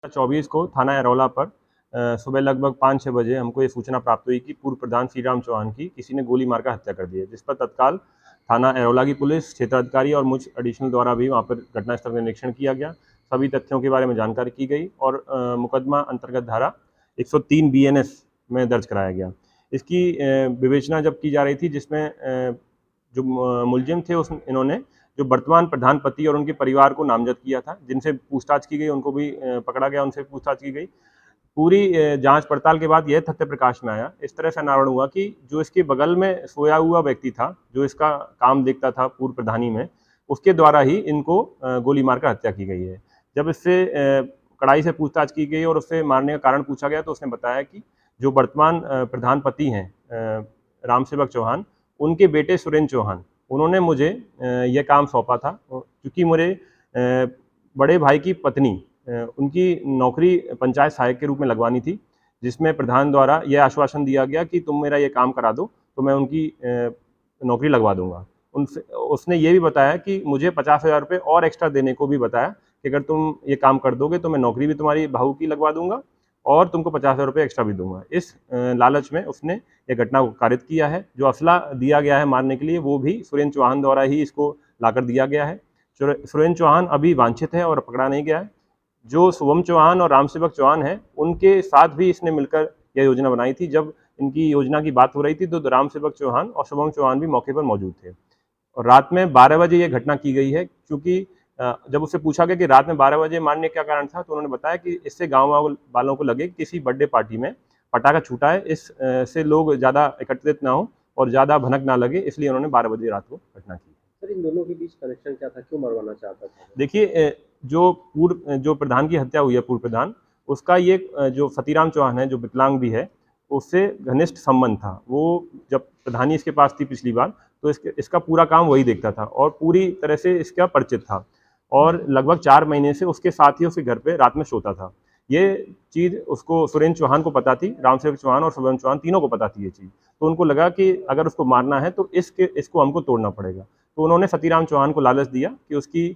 24 को थाना एरौला पर सुबह लगभग 5-6 बजे हमको ये सूचना प्राप्त हुई कि पूर्व प्रधान श्रीराम चौहान की किसी ने गोली मारकर हत्या कर दी है, जिस पर तत्काल थाना एरौला की पुलिस, क्षेत्राधिकारी और मुझ एडिशनल द्वारा भी वहाँ पर घटनास्थल का निरीक्षण किया गया। सभी तथ्यों के बारे में जानकारी की गई और मुकदमा अंतर्गत धारा 103 BNS में दर्ज कराया गया। इसकी विवेचना जब की जा रही थी, जिसमें जो मुलजिम थे इन्होंने जो वर्तमान प्रधान पति और उनके परिवार को नामजद किया था, जिनसे पूछताछ की गई, उनको भी पकड़ा गया, उनसे पूछताछ की गई। पूरी जांच पड़ताल के बाद यह तथ्य प्रकाश में आया, इस तरह से अनावरण हुआ कि जो इसके बगल में सोया हुआ व्यक्ति था, जो इसका काम देखता था पूर्व प्रधानी में, उसके द्वारा ही इनको गोली मारकर हत्या की गई है। जब इससे कड़ाई से पूछताछ की गई और उससे मारने का कारण पूछा गया, तो उसने बताया कि जो वर्तमान प्रधान पति हैं रामसेवक चौहान, उनके बेटे सुरेंद्र चौहान, उन्होंने मुझे यह काम सौंपा था, क्योंकि मेरे बड़े भाई की पत्नी, उनकी नौकरी पंचायत सहायक के रूप में लगवानी थी, जिसमें प्रधान द्वारा यह आश्वासन दिया गया कि तुम मेरा ये काम करा दो तो मैं उनकी नौकरी लगवा दूंगा। उसने ये भी बताया कि मुझे 50,000 रुपये और एक्स्ट्रा देने को भी बताया कि अगर तुम ये काम कर दोगे तो मैं नौकरी भी तुम्हारी बहू की लगवा दूंगा और तुमको 50,000 रुपये एक्स्ट्रा भी दूंगा। इस लालच में उसने ये घटना को कारित किया है। जो असला दिया गया है मारने के लिए, वो भी सुरेंद्र चौहान द्वारा ही इसको लाकर दिया गया है। सुरेंद्र चौहान अभी वांछित है और पकड़ा नहीं गया है। जो शुभम चौहान और रामसेवक चौहान हैं, उनके साथ भी इसने मिलकर यह योजना बनाई थी। जब इनकी योजना की बात हो रही थी तो रामसेवक चौहान और शुभम चौहान भी मौके पर मौजूद थे और रात में 12 बजे ये घटना की गई है। क्योंकि जब उससे पूछा गया कि रात में 12 बजे मारने का क्या कारण था, तो उन्होंने बताया कि इससे गाँव वालों को लगे किसी बर्थडे पार्टी में पटाखा छूटा है, इस से लोग ज़्यादा एकत्रित ना हो और ज़्यादा भनक ना लगे, इसलिए उन्होंने 12 बजे रात को घटना की। सर, इन दोनों के बीच कनेक्शन क्या था, क्यों मरवाना चाहता था? देखिए, जो प्रधान की हत्या हुई है, पूर्व प्रधान, उसका ये जो सतीराम चौहान है, जो विकलांग भी है, उससे घनिष्ठ संबंध था। वो जब प्रधानी इसके पास थी पिछली बार, तो इसका पूरा काम वही देखता था और पूरी तरह से इसका परिचित था और लगभग 4 महीने से उसके साथ ही उसके घर पे रात में सोता था। ये चीज़ उसको, सुरेंद्र चौहान को पता थी, रामसेवक चौहान और शुभम चौहान तीनों को पता थी ये चीज़। तो उनको लगा कि अगर उसको मारना है तो इसको हमको तोड़ना पड़ेगा। तो उन्होंने सतीराम चौहान को लालच दिया कि उसकी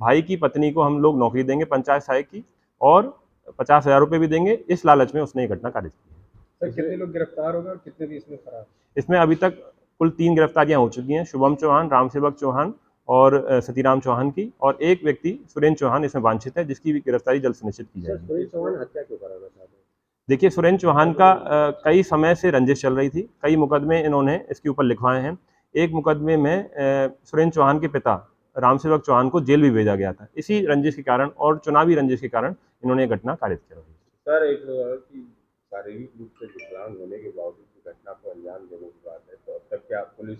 भाई की पत्नी को हम लोग नौकरी देंगे पंचायत सहायक की और 50,000 रुपये भी देंगे। इस लालच में उसने ये घटना कारित की है। सर, कितने लोग गिरफ्तार हो गए और कितने भी इसमें फरार? इसमें अभी तक कुल 3 गिरफ्तारियां हो चुकी हैं, शुभम चौहान, रामसेवक चौहान और सतीराम चौहान की, और एक व्यक्ति सुरेंद्र चौहान इसमें वांछित है, जिसकी भी गिरफ्तारी जल्द सुनिश्चित की जाएगी। सुरेंद्र चौहान हत्या क्यों कराना चाहते हैं? देखिए, सुरेंद्र चौहान का कई समय से रंजिश चल रही थी, कई मुकदमे इन्होंने इसके ऊपर लिखवाए हैं। एक मुकदमे में सुरेंद्र चौहान के पिता रामसेवक चौहान को जेल भी भेजा गया था, इसी रंजिश के कारण और चुनावी रंजिश के कारण इन्होंने ये घटना कारित की। सर, एक कि शारीरिक रूप से विकलांग होने के बावजूद घटना को अंजाम देने की बात है, तो अब तक क्या पुलिस